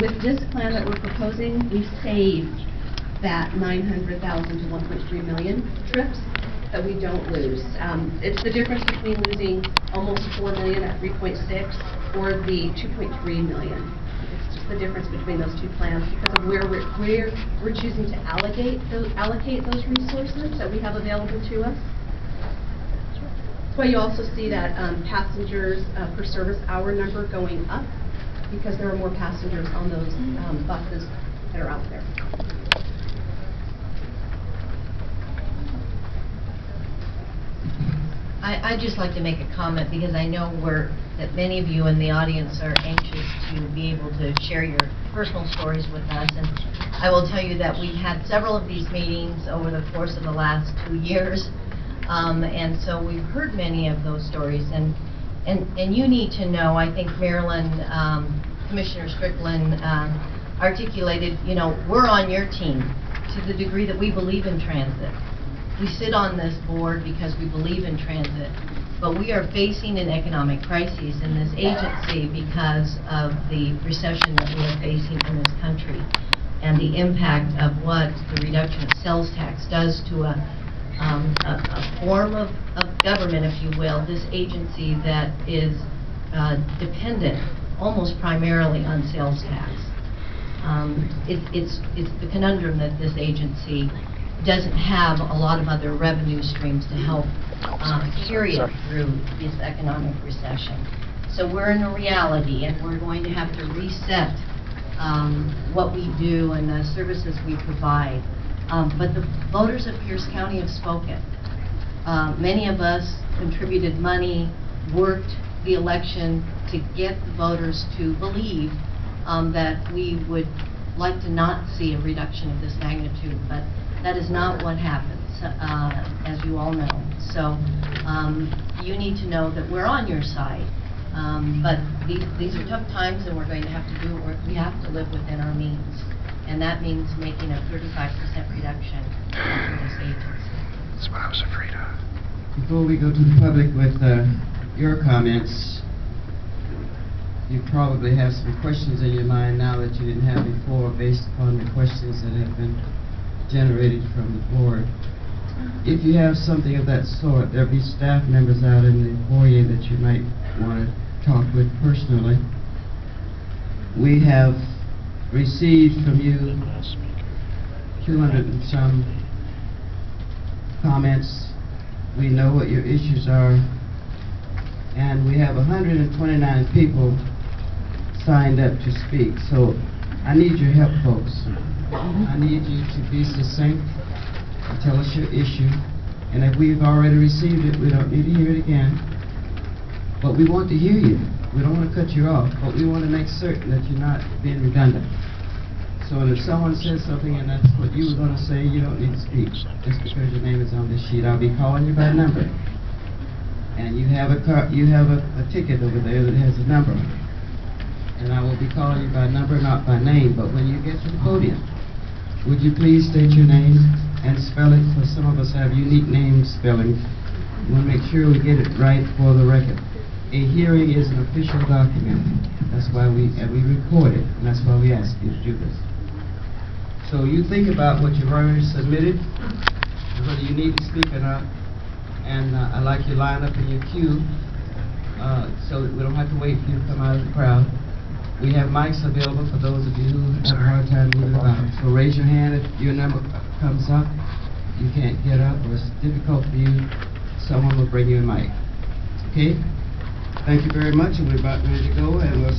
With this plan that we're proposing, we saved that 900,000 to 1.3 million trips that we don't lose. It's the difference between losing almost 4 million at 3.6 or the 2.3 million. It's just the difference between those two plans because of where we're choosing to allocate those resources that we have available to us. That's why you also see that passengers per service hour number going up, because there are more passengers on those buses that are out there. I'd just like to make a comment because I know that many of you in the audience are anxious to be able to share your personal stories with us. And I will tell you that we've had several of these meetings over the course of the last 2 years. And so we've heard many of those stories. And you need to know, I think Marilyn, Commissioner Strickland articulated, you know, we're on your team to the degree that we believe in transit. We sit on this board because we believe in transit, but we are facing an economic crisis in this agency because of the recession that we are facing in this country and the impact of what the reduction of sales tax does to a form of government, if you will, this agency that is dependent almost primarily on sales tax. It's the conundrum that this agency doesn't have a lot of other revenue streams to help carry it through this economic recession. So we're in a reality, and we're going to have to reset what we do and the services we provide. But the voters of Pierce County have spoken. Many of us contributed money, worked the election to get the voters to believe that we would like to not see a reduction of this magnitude, but that is not what happens, as you all know. So you need to know that we're on your side. But these are tough times, and we're going to have to do what we have to live within our means. And that means making a 35% reduction in this agency. That's what I was afraid of. Before we go to the public with your comments, you probably have some questions in your mind now that you didn't have before based upon the questions that have been generated from the board. If you have something of that sort, there'll be staff members out in the foyer that you might want to talk with personally. We have received from you 200 and some comments. We know what your issues are, and we have 129 people signed up to speak. So I need your help, folks. I need you to be succinct and tell us your issue. And if we've already received it, we don't need to hear it again. But we want to hear you. We don't want to cut you off, but we want to make certain that you're not being redundant. So if someone says something and that's what you were going to say, you don't need to speak just because your name is on this sheet. I'll be calling you by number. And you have a ticket over there that has a number. And I will be calling you by number, not by name. But when you get to the podium, would you please state your name and spell it? For some of us have unique name spellings. We want to make sure we get it right for the record. A hearing is an official document. That's why we record it, and that's why we ask you to do this. So you think about what you've already submitted, whether you need to speak or not, and I'd like you to line up in your queue so that we don't have to wait for you to come out of the crowd. We have mics available for those of you who have a hard time moving about. So raise your hand if your number comes up. You can't get up or it's difficult for you. Someone will bring you a mic. Okay? Thank you very much, and we're about ready to go, and we'll